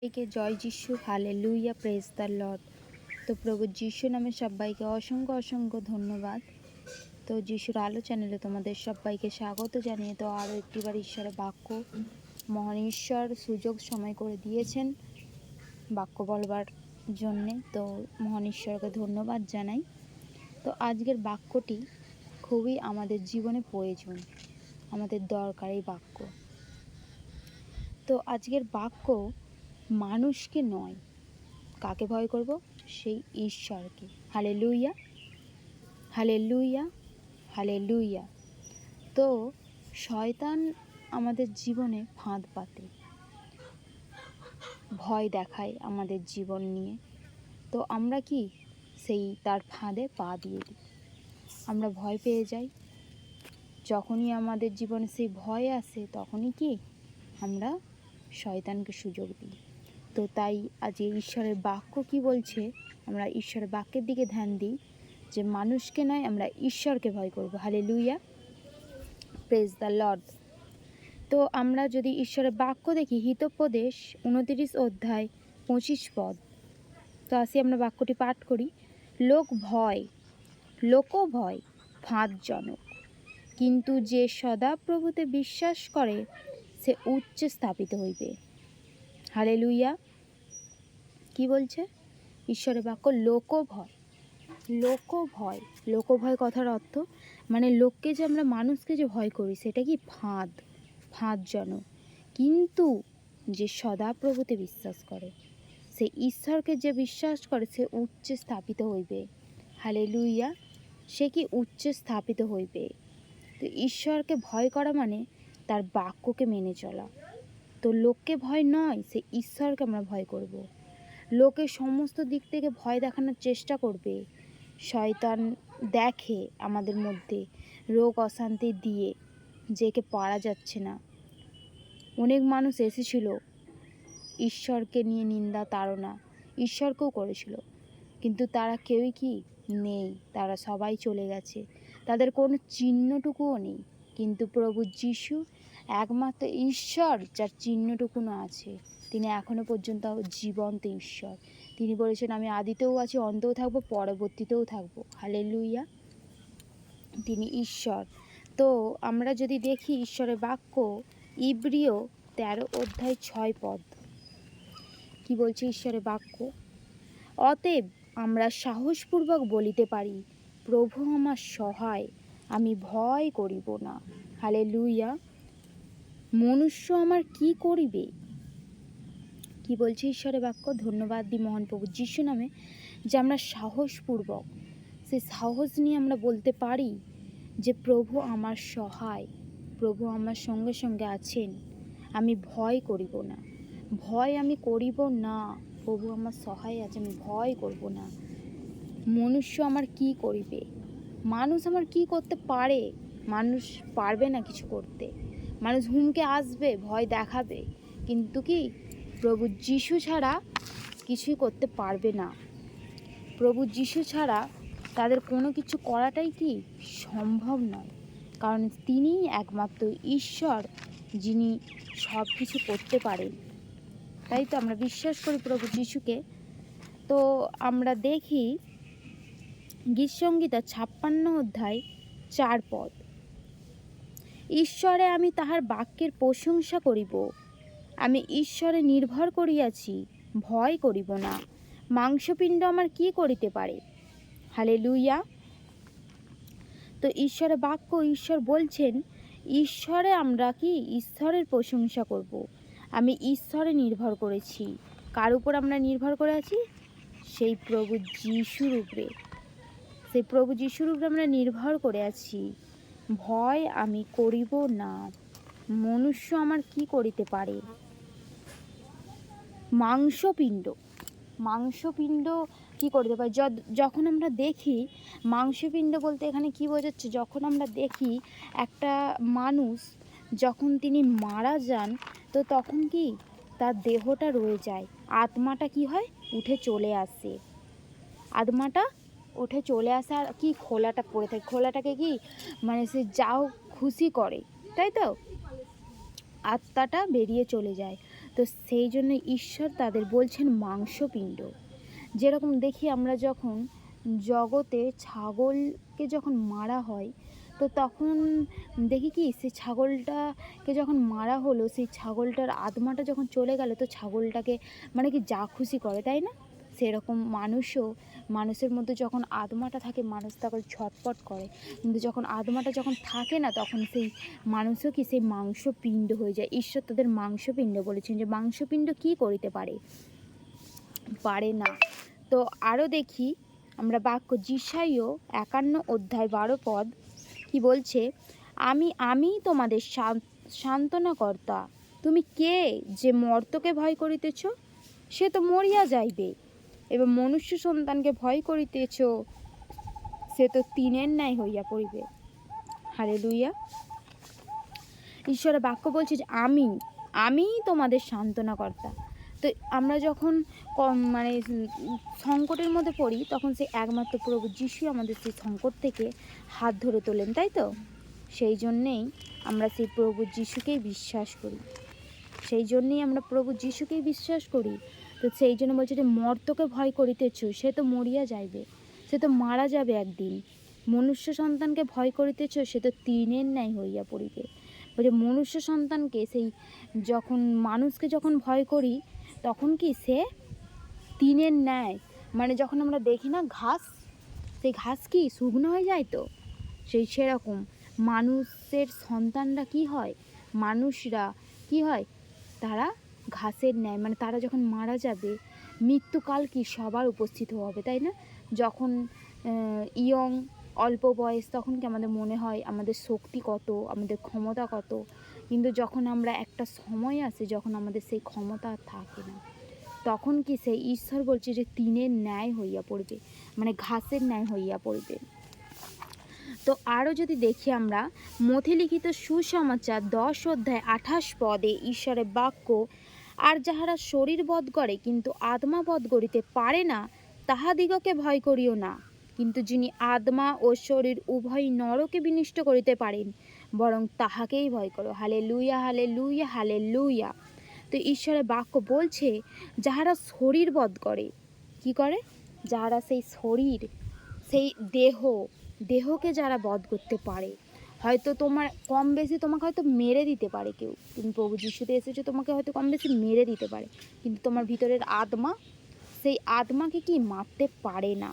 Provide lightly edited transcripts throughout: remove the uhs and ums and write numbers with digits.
সবাইকে জয় যিশু, hallelujah, praise the lord. তো প্রভু যিশু নামে সবাইকে অসংখ্য অসংখ্য ধন্যবাদ। তো যিশুর আলো চ্যানেলে তোমাদের সবাইকে স্বাগত জানিয়ে তো আরও একটিবার ঈশ্বরের বাক্য, মহান ঈশ্বর সুযোগ সময় করে দিয়েছেন বাক্য বলবার জন্যে। তো মহান ঈশ্বরকে ধন্যবাদ জানাই। তো আজকের বাক্যটি খুবই আমাদের জীবনে প্রয়োজন, আমাদের দরকারি বাক্য। তো আজকের বাক্য মানুষকে নয়, কাকে ভয় করব? সেই ঈশ্বরকে। Hallelujah, hallelujah, hallelujah. তো শয়তান আমাদের জীবনে ফাঁদ পাতে, ভয় দেখায় আমাদের জীবন নিয়ে। তো আমরা কি সেই তার ফাঁদে পা দিয়ে দিই, আমরা ভয় পেয়ে যাই। যখনই আমাদের জীবনে সেই ভয় আসে তখনই কি আমরা শয়তানকে সুযোগ দিই। তো তাই আজ ঈশ্বরের বাক্য কি বলছে, আমরা ঈশ্বরের বাক্যের দিকে ধ্যান দিই যে মানুষকে নয়, আমরা ঈশ্বরকে ভয় করব। Hallelujah, praise the lord. তো আমরা যদি ঈশ্বরের বাক্য দেখি, হিতোপদেশ 29 অধ্যায় 25 পদ। তো আসি আমরা বাক্যটি পাঠ করি। লোকভয় ফাঁদজনক, কিন্তু যে সদাপ্রভুতে বিশ্বাস করে সে উচ্চে স্থাপিত হইবে। হালেলুয়া। কি বলছে ঈশ্বরের বাক্য? লোকভয় কথার অর্থ মানে লোককে যে আমরা মানুষকে যে ভয় করি সেটা কি ফাঁদজনক, কিন্তু যে সদাপ্রভুতে বিশ্বাস করে, সে ঈশ্বরকে যে বিশ্বাস করে সে উচ্চে স্থাপিত হইবে। হালেলুয়া। সে কি উচ্চে স্থাপিত হইবে। তো ঈশ্বরকে ভয় করা মানে তার বাক্যকে মেনে চলা। তো লোককে ভয় নয়, সে ঈশ্বরকে আমরা ভয় করব। লোকে সমস্ত দিক থেকে ভয় দেখানোর চেষ্টা করবে। শয়তান দেখে আমাদের মধ্যে রোগ অশান্তি দিয়ে যে একে পারা যাচ্ছে না। অনেক মানুষ এসেছিল ঈশ্বরকে নিয়ে নিন্দা তাড়না, ঈশ্বরকেও করেছিল, কিন্তু তারা কেউই কি নেই, তারা সবাই চলে গেছে, তাদের কোনো চিহ্নটুকুও নেই। কিন্তু প্রভু যিশু একমাত্র ঈশ্বর যার চিহ্নটুকুনো আছে, তিনি এখনো পর্যন্ত জীবন্ত ঈশ্বর। তিনি বলেছেন, আমি আদিতেও আছি, অন্তও থাকবো, পরবর্তীতেও থাকবো। হালেলুয়া। তিনি ঈশ্বর। তো আমরা যদি দেখি ঈশ্বরের বাক্য, ইব্রিয় 13 অধ্যায় 6 পদ। কি বলছে ঈশ্বরের বাক্য? অতএব আমরা সাহসপূর্বক বলিতে পারি, প্রভু আমার সহায়, আমি ভয় করিব না। হালেলুয়া। মনুষ্য আমার কি করিবে? কি বলছে ঈশ্বরের বাক্য? ধন্যবাদ দিই মহান প্রভু যিশু নামে যে আমরা সাহসপূর্বক, সেই সাহস নিয়ে আমরা বলতে পারি যে প্রভু আমার সহায়, প্রভু আমার সঙ্গে সঙ্গে আছেন, আমি ভয় করিব না, ভয় আমি করিব না। প্রভু আমার সহায় আছে, আমি ভয় করব না। মনুষ্য আমার কি করিবে? মানুষ আমার কি করতে পারে? মানুষ পারবে না কিছু করতে। মানুষ হুমকে আসবে, ভয় দেখাবে, কিন্তু কি প্রভু যিশু ছাড়া কিছুই করতে পারবে না। প্রভু যিশু ছাড়া তাদের কোনো কিছু করাটাই কি সম্ভব নয়, কারণ তিনিই একমাত্র ঈশ্বর যিনি সব কিছু করতে পারেন। তাই তো আমরা বিশ্বাস করি প্রভু যিশুকে। তো আমরা দেখি গীতসংহিতা 56 অধ্যায় 4 পদ। ঈশ্বরে আমি তাহার বাক্যের প্রশংসা করিব, আমি ঈশ্বরে নির্ভর করিয়াছি, ভয় করিব না। মাংসপিণ্ড আমার কি করিতে পারে? হালেলুয়া। তো ঈশ্বরের বাক্য, ঈশ্বর বলছেন ঈশ্বরে আমরা কি ঈশ্বরের প্রশংসা করব। আমি ঈশ্বরে নির্ভর করেছি। কার উপর আমরা নির্ভর করে আছি? সেই প্রভু যিশুর উপরে, সেই প্রভু যিশুর উপরে আমরা নির্ভর করে আছি। ভয় আমি করিব না। মনুষ্য আমার কি করিতে পারে? মাংসপিণ্ড কি করতে পারে? যখন আমরা দেখি মাংসপিণ্ড বলতে এখানে কি বোঝাচ্ছে, যখন আমরা দেখি একটা মানুষ যখন তিনি মারা যান, তো তখন কি তার দেহটা রয়ে যায়, আত্মাটা কি হয়? উঠে চলে আসে। আত্মাটা উঠে চলে আসে আর কি খোলাটা পড়ে থাকে, খোলাটাকে কি মানে সে যাও খুশি করে, তাই তো আত্মাটা বেরিয়ে চলে যায়। তো সেই জন্য ঈশ্বর তাদের বলছেন মাংসপিণ্ড। যেরকম দেখি আমরা যখন জগতে ছাগলকে যখন মারা হয়, তো তখন দেখি কি সেই ছাগলটাকে যখন মারা হলো, সেই ছাগলটার আত্মাটা যখন চলে গেল, তো ছাগলটাকে মানে কি যা খুশি করে, তাই না? সেরকম মানুষের মধ্যে যখন আত্মাটা থাকে, মানুষ তখন ছটপট করে, কিন্তু যখন আত্মাটা যখন থাকে না, তখন সেই মানুষও কি সেই মাংসপিণ্ড হয়ে যায়। ঈশ্বর তাদের মাংসপিণ্ড বলেছেন, যে মাংসপিণ্ড কি করিতে পারে না। তো আরও দেখি আমরা বাক্য যিশাইও 51 অধ্যায় 12 পদ কি বলছে, আমি তোমাদের সান্ত্বনাকর্তা। তুমি কে যে মর্তকে ভয় করিতেছ? সে তো মরিয়া যাইবে। এবং মনুষ্য সন্তানকে ভয় করিতেছ, সে তো তিনের ন্যায় হইয়া পড়িবে। হালেলুয়া। ঈশ্বরের বাক্য বলছে যে আমি তোমাদের সান্ত্বনাকর্তা। তো আমরা যখন মানে সংকটের মধ্যে পড়ি, তখন সেই একমাত্র প্রভু যিশু আমাদের সেই সংকট থেকে হাত ধরে তোলেন, তাই তো? সেই জন্যেই আমরা সেই প্রভু যিশুকেই বিশ্বাস করি, আমরা প্রভু যিশুকেই বিশ্বাস করি। তো সেই জন্য বলছে যে মর্তকে ভয় করিতেছ, সে তো মরিয়া যাইবে, সে তো মারা যাবে একদিন। মনুষ্য সন্তানকে ভয় করিতেছ, সে তো তিনের ন্যায় হইয়া পড়িবে। বলছে মনুষ্য সন্তানকে, সেই যখন মানুষকে যখন ভয় করি, তখন কি সে তিনের ন্যায়, মানে যখন আমরা দেখি না ঘাস, সেই ঘাস কি শুকনো হয়ে যায়, তো সেরকম মানুষের সন্তানরা কি হয়, মানুষরা কি হয়, তারা ঘাসের ন্যায়, মানে তারা যখন মারা যাবে, মৃত্যুকাল কি সবার উপস্থিত হবে, তাই না? যখন অল্প বয়স, তখন কি আমাদের মনে হয় আমাদের শক্তি কত, আমাদের ক্ষমতা কত, কিন্তু যখন আমরা একটা সময় আসে যখন আমাদের সেই ক্ষমতা থাকে না, তখন কি সেই ঈশ্বর বলছে যে তিনের ন্যায় হইয়া পড়বে, মানে ঘাসের ন্যায় হইয়া পড়বে। তো আরও যদি দেখি আমরা মথি লিখিত সুসমাচার 10 অধ্যায় 28 পদে ঈশ্বরের বাক্য, আর যাহারা শরীর বধ করে কিন্তু আত্মা বধ করিতে পারে না, তাহাদিগকে ভয় করিও না, কিন্তু যিনি আত্মা ও শরীর উভয় নরকে বিনষ্ট করিতে পারেন, বরং তাহাকেই ভয় করো। Hallelujah, hallelujah, hallelujah. তো ঈশ্বরের বাক্য বলছে যাহারা শরীর বধ করে, কি করে, যাহারা সেই শরীর, সেই দেহকে যারা বধ করতে পারে, হয়তো তোমার কম বেশি তোমাকে হয়তো মেরে দিতে পারে কেউ, তুমি প্রভু যিশুতে এসেছো, তোমাকে হয়তো কম বেশি মেরে দিতে পারে, কিন্তু তোমার ভিতরের আত্মা, সেই আত্মাকে কি মারতে পারে না।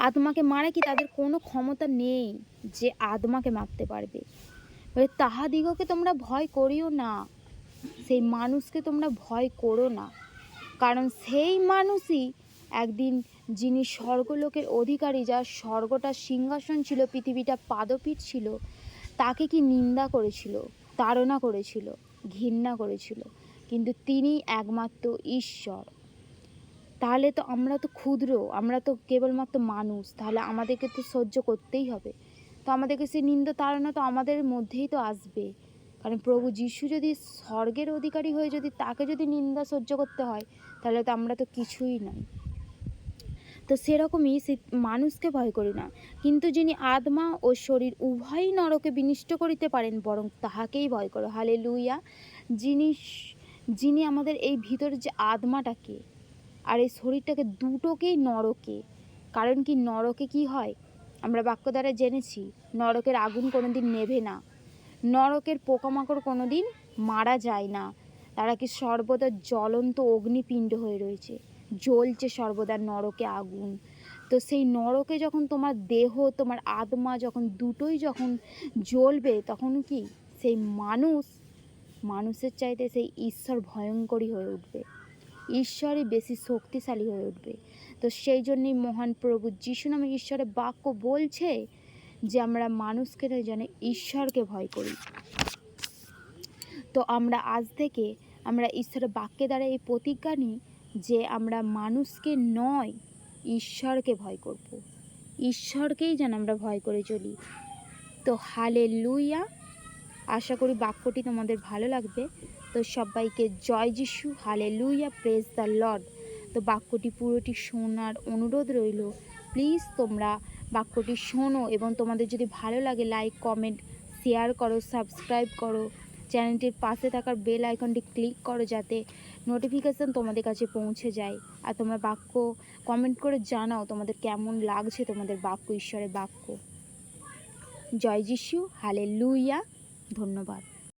আত্মাকে মারে কি, তাদের কোনো ক্ষমতা নেই যে আত্মাকে মারতে পারবে। তাহাদিগকে তোমরা ভয় করিও না, সেই মানুষকে তোমরা ভয় করো না, কারণ সেই মানুষই একদিন, যিনি স্বর্গলোকের অধিকারী, যার স্বর্গটা সিংহাসন ছিল, পৃথিবীটা পাদপীঠ ছিল, তাকে কি নিন্দা করেছিল, তাড়না করেছিল, ঘৃণা করেছিল, কিন্তু তিনি একমাত্র ঈশ্বর। তাহলে তো আমরা তো ক্ষুদ্র, আমরা তো কেবলমাত্র মানুষ, তাহলে আমাদেরকে তো সহ্য করতেই হবে। তো আমাদেরকে সেই নিন্দা তাড়না তো আমাদের মধ্যেই তো আসবে, কারণ প্রভু যিশু যদি স্বর্গের অধিকারী হয়ে যদি তাকে যদি নিন্দা সহ্য করতে হয়, তাহলে তো আমরা তো কিছুই নয়। তো সেরকমই সেই মানুষকে ভয় করি না, কিন্তু যিনি আত্মা ও শরীর উভয়ই নরকে বিনষ্ট করিতে পারেন, বরং তাহাকেই ভয় করো। হালেলুয়া। যিনি আমাদের এই ভিতরে যে আত্মাটাকে আর এই শরীরটাকে, দুটোকেই নরকে, কারণ কি নরকে কি হয়, আমরা বাক্য দ্বারা জেনেছি, নরকের আগুন কোনোদিন নেভে না, নরকের পোকামাকড় কোনোদিন মারা যায় না, তারা কি সর্বদা জ্বলন্ত অগ্নিপিণ্ড হয়ে রয়েছে, জ্বলছে সর্বদা নরকে আগুন। তো সেই নরকে যখন তোমার দেহ, তোমার আত্মা যখন দুটোই যখন জ্বলবে, তখন কি সেই মানুষের চাইতে সেই ঈশ্বর ভয়ঙ্করী হয়ে উঠবে, ঈশ্বরই বেশি শক্তিশালী হয়ে উঠবে। তো সেই জন্যই মহান প্রভু যিশু নামে ঈশ্বরের বাক্য বলছে যে আমরা মানুষকে নয়, যেন ঈশ্বরকে ভয় করি। তো আমরা আজ থেকে আমরা ঈশ্বরের বাক্যে দ্বারা এই প্রতিজ্ঞা নিই যে আমরা মানুষকে নয়, ঈশ্বরকে ভয় করব, ঈশ্বরকেই যেন আমরা ভয় করে চলি। তো হালেলুয়া। আশা করি বাক্যটি তোমাদের ভালো লাগবে। তো সবাইকে জয় যিশু, হালেলুয়া, প্রেজ দ্য লর্ড। তো বাক্যটি পুরোটি শোনার অনুরোধ রইল। প্লিজ তোমরা বাক্যটি শোনো, এবং তোমাদের যদি ভালো লাগে লাইক, কমেন্ট, শেয়ার করো, সাবস্ক্রাইব করো, চ্যানেলটির পাশে থাকার বেল আইকনটি ক্লিক করো, যাতে নোটিফিকেশান তোমাদের কাছে পৌঁছে যায়। আর তোমরা বাক্য কমেন্ট করে জানাও তোমাদের কেমন লাগছে তোমাদের বাক্য, ঈশ্বরের বাক্য। জয় যিশু, হালেলুয়া, ধন্যবাদ।